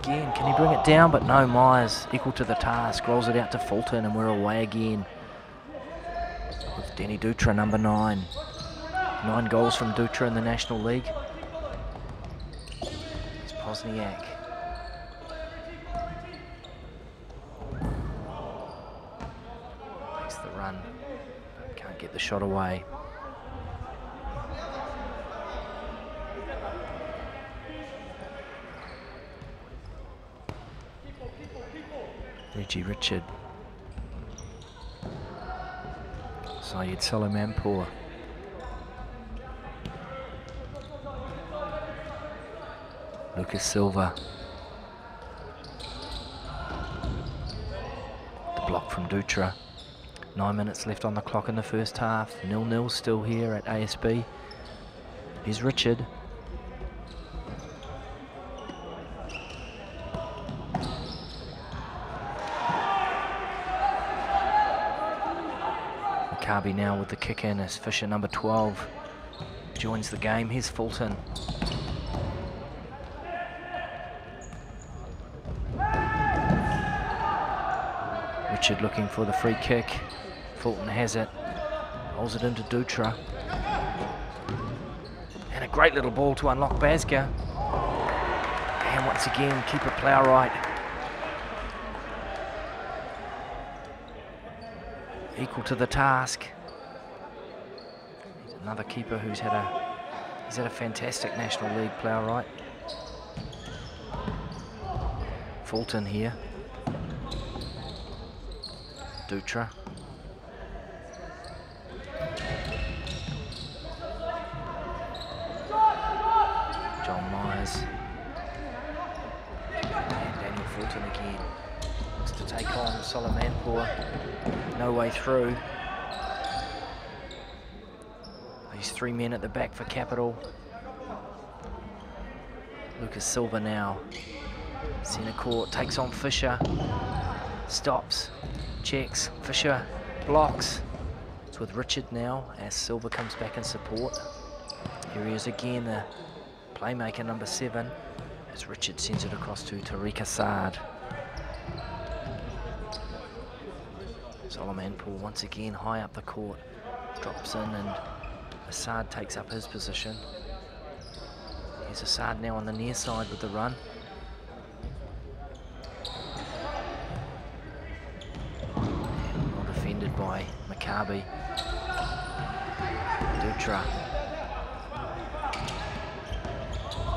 again. Can he bring it down? But no, Myers equal to the task. Rolls it out to Fulton and we're away again. With Denny Dutra, number 9. 9 goals from Dutra in the National League. Here's Pozniak. Makes the run. Can't get the shot away. Reggie Richard. Syed Solomanpour. Lucas Silva. The block from Dutra. 9 minutes left on the clock in the first half. 0-0 still here at ASB. Here's Richard. Maccabi now with the kick in as Fisher, number 12, joins the game. Here's Fulton. Richard looking for the free kick. Fulton has it. Rolls it into Dutra. And a great little ball to unlock Basga. And once again, keeper Plowright. Equal to the task. He's another keeper who's had a fantastic National League, Plowright. Fulton here. Dutra. John Myers. And Daniel Fulton again. Looks to take on Solomanpour. No way through. These 3 men at the back for Capital. Lucas Silva now. Centre court, takes on Fisher. Stops, checks, Fisher blocks. It's with Richard now as Silva comes back in support. Here he is again, the playmaker number 7, as Richard sends it across to Tariq Assad. Solomanpour once again high up the court, drops in and Assad takes up his position. Here's Assad now on the near side with the run. And well defended by Maccabi. Dutra.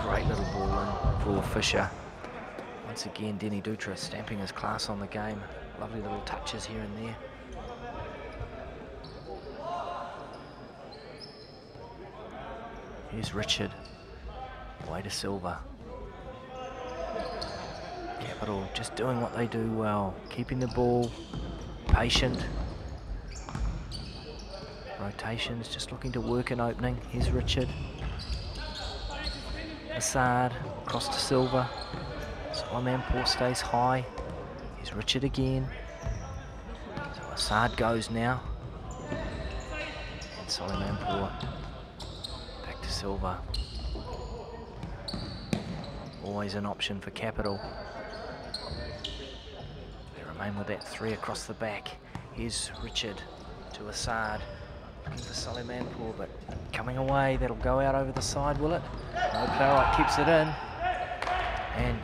Great little ball in for Fisher. Once again, Denny Dutra stamping his class on the game. Lovely little touches here and there. Here's Richard. Way to Silva. Capital just doing what they do well. Keeping the ball, patient. Rotations, just looking to work an opening. Here's Richard. Assad, across to Silva. Solomanpour stays high. Here's Richard again. So Assad goes now. And Solomanpour back to Silva. Always an option for Capital. They remain with that 3 across the back. Here's Richard to Assad. Looking for Solomanpour, but coming away. That'll go out over the side, will it? No, Plowright keeps it in. And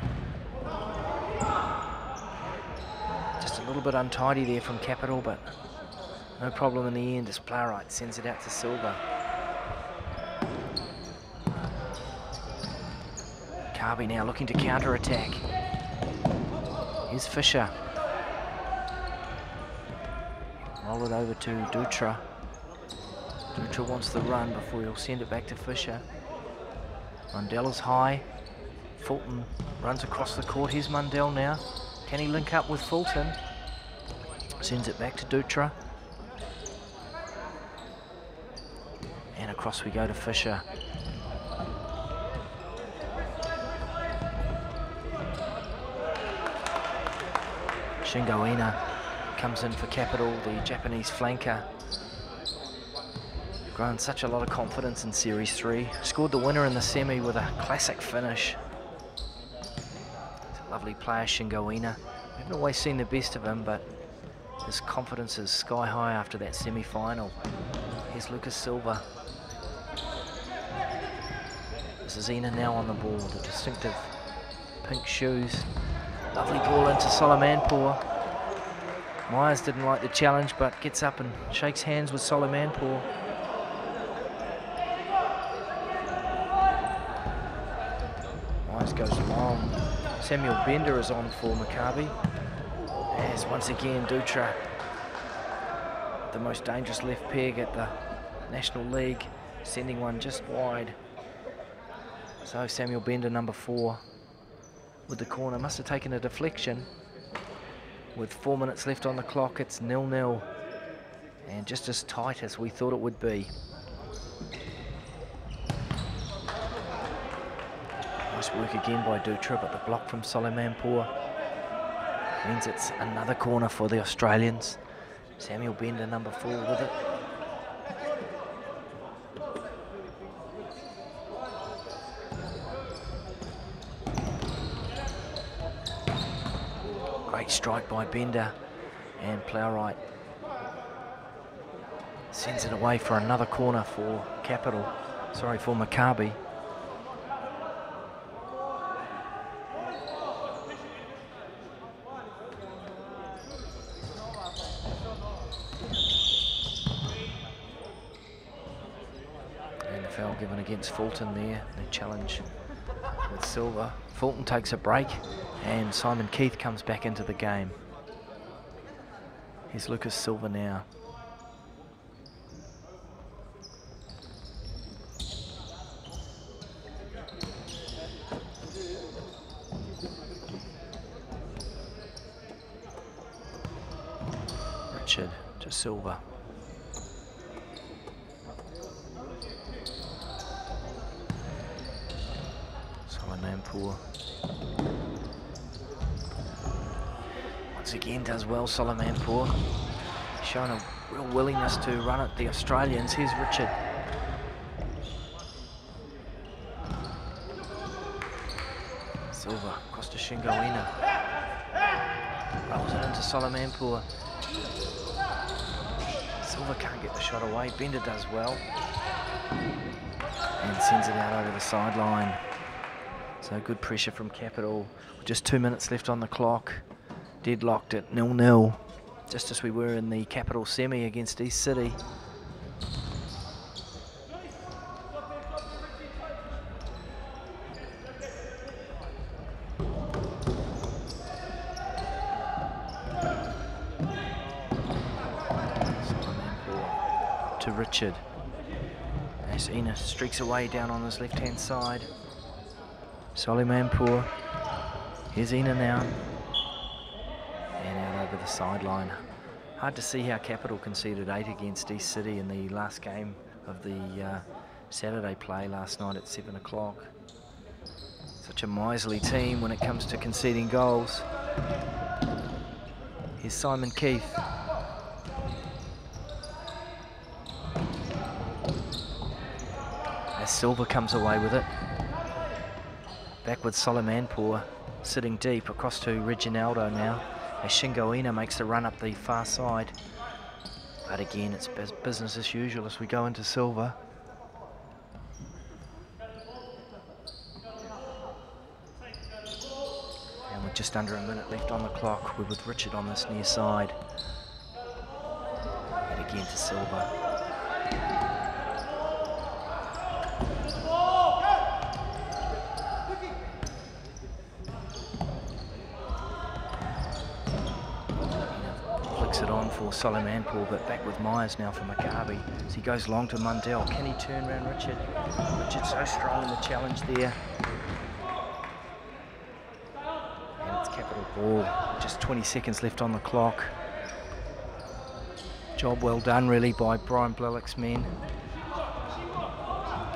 just a little bit untidy there from Capital, but no problem in the end as Plowright sends it out to Silva. Carby now looking to counter-attack. Here's Fisher. Roll it over to Dutra. Dutra wants the run before he'll send it back to Fisher. Mundell's high. Fulton runs across the court. Here's Mundell now. Can he link up with Fulton? Sends it back to Dutra. And across we go to Fisher. Shingo Ina comes in for Capital, the Japanese flanker. Grown such a lot of confidence in Series 3. Scored the winner in the semi with a classic finish. lovely player, Shingoina. We haven't always seen the best of him, but his confidence is sky high after that semi-final. Here's Lucas Silva. This is Ina now on the ball, the distinctive pink shoes. Lovely ball into Solomanpour. Myers didn't like the challenge, but gets up and shakes hands with Solomanpour. Myers goes long. Samuel Bender is on for Maccabi. As once again, Dutra, the most dangerous left peg at the National League, sending one just wide. So Samuel Bender, number 4, with the corner. Must have taken a deflection. With 4 minutes left on the clock, it's 0-0. And just as tight as we thought it would be. Nice work again by Dutra, but the block from Solomanpour means it's another corner for the Australians. Samuel Bender, number 4, with it. Great strike by Bender, and Plowright sends it away for another corner for for Maccabi. And the foul given against Fulton there, the challenge with Silva. Fulton takes a break, and Simon Keith comes back into the game. Here's Lucas Silva now. Richard to Silva. Solomanpour. Once again does well, Solomanpour. Showing a real willingness to run at the Australians. Here's Richard. Silva across to Shingoina. Rolls it into Solomanpour. Silva can't get the shot away. Bender does well. And sends it out over the sideline. So good pressure from Capital. Just 2 minutes left on the clock. Deadlocked at 0-0. Just as we were in the Capital semi against East City. To Richard. As Ina streaks away down on his left-hand side. Solomanpour. Here's Ina now. And out over the sideline. Hard to see how Capital conceded 8 against East City in the last game of the Saturday play last night at 7 o'clock. Such a miserly team when it comes to conceding goals. Here's Simon Keith. As Silva comes away with it. Back with Solomanpour sitting deep across to Reginaldo now. As Shingoina makes the run up the far side. But again, it's business as usual as we go into Silva. And with just under a minute left on the clock, we're with Richard on this near side. And again to Silva. It on for Solomanpour, but back with Myers now for Maccabi. So he goes long to Mundell. Can he turn around Richard? Richard's so strong in the challenge there. And it's Capital ball. Just 20 seconds left on the clock. Job well done really by Brian Blillick's men.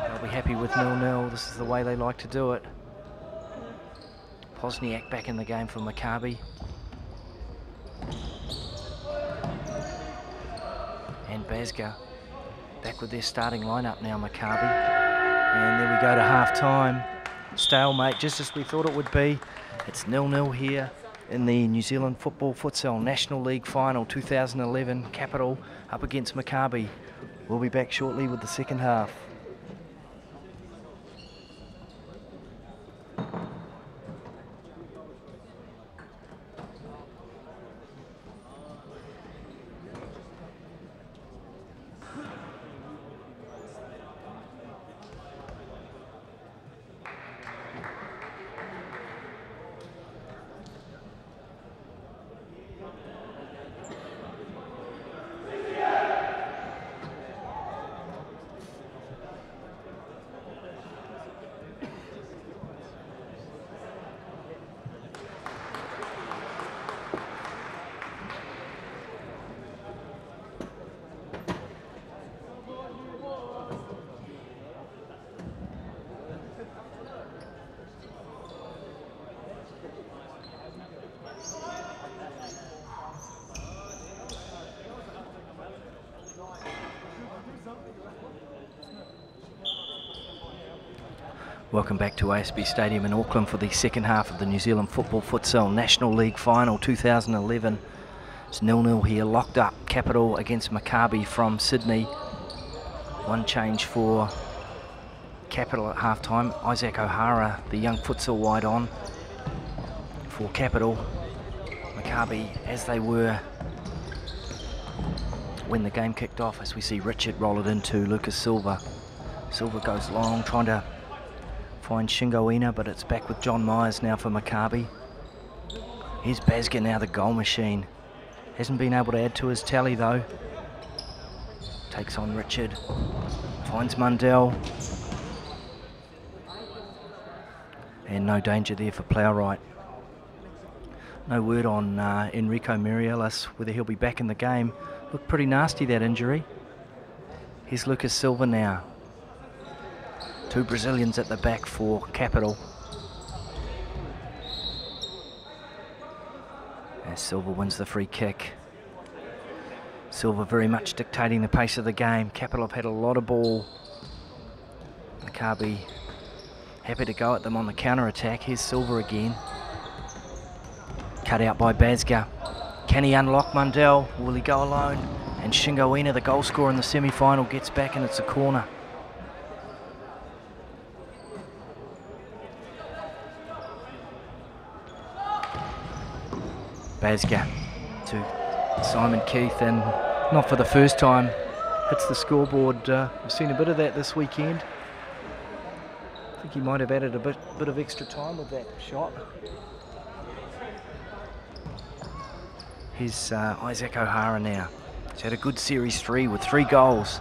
They'll be happy with 0-0. This is the way they like to do it. Pozniak back in the game for Maccabi. And Basga back with their starting lineup now, Maccabi. And there we go to half-time. Stalemate, just as we thought it would be. It's 0-0 here in the New Zealand Football Futsal National League Final 2011. Capital up against Maccabi. We'll be back shortly with the second half. Welcome back to ASB Stadium in Auckland for the second half of the New Zealand Football Futsal National League Final 2011. It's 0-0 here, locked up. Capital against Maccabi from Sydney. One change for Capital at halftime. Isaac O'Hara, the young futsal wide on for Capital. Maccabi, as they were when the game kicked off, as we see Richard roll it into Lucas Silva. Silva goes long, trying to find Shingoina, but it's back with John Myers now for Maccabi. Here's Basga now, the goal machine. Hasn't been able to add to his tally though. Takes on Richard. Finds Mundell. And no danger there for Plowright. No word on Enrico Mirielis, whether he'll be back in the game. Looked pretty nasty, that injury. Here's Lucas Silva now. Two Brazilians at the back for Capital. As Silva wins the free kick. Silva very much dictating the pace of the game. Capital have had a lot of ball. Maccabi happy to go at them on the counter-attack. Here's Silva again. Cut out by Basga. Can he unlock Mundell? Will he go alone? And Shingoina, the goal scorer in the semi-final, gets back and it's a corner. Basga to Simon Keith, and not for the first time hits the scoreboard. We've seen a bit of that this weekend. I think he might have added a bit of extra time with that shot. Here's Isaac O'Hara now. He's had a good Series 3 with 3 goals.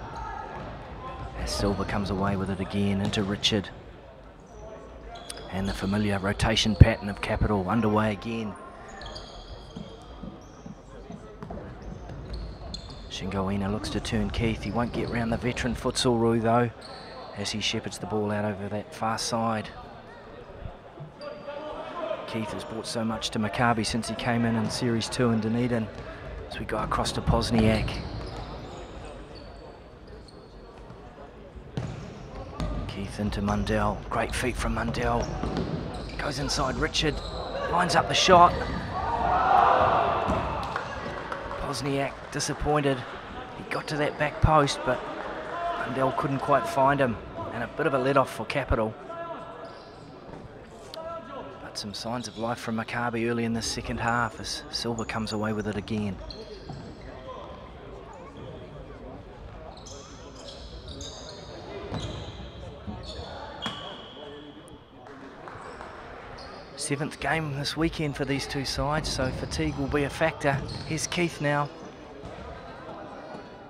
As Silva comes away with it again into Richard. And the familiar rotation pattern of Capital underway again. Shingoina looks to turn Keith. He won't get round the veteran futsal Roo though, as he shepherds the ball out over that far side. Keith has brought so much to Maccabi since he came in Series 2 in Dunedin. As we go across to Pozniak. Keith into Mundell. Great feet from Mundell. Goes inside Richard. Lines up the shot. Pozniak disappointed. He got to that back post, but Mundell couldn't quite find him. And a bit of a let-off for Capital. But some signs of life from Maccabi early in the second half as Silva comes away with it again. Seventh game this weekend for these two sides, so fatigue will be a factor. Here's Keith now.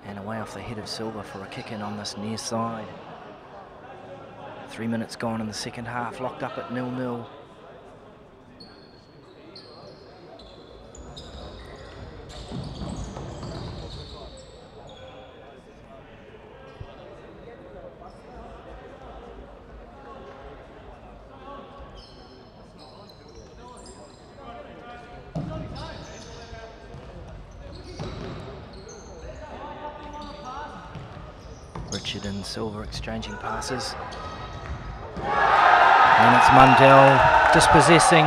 And away off the head of Silva for a kick in on this near side. 3 minutes gone in the second half, locked up at 0-0. Richard and Silva exchanging passes. And it's Mundell dispossessing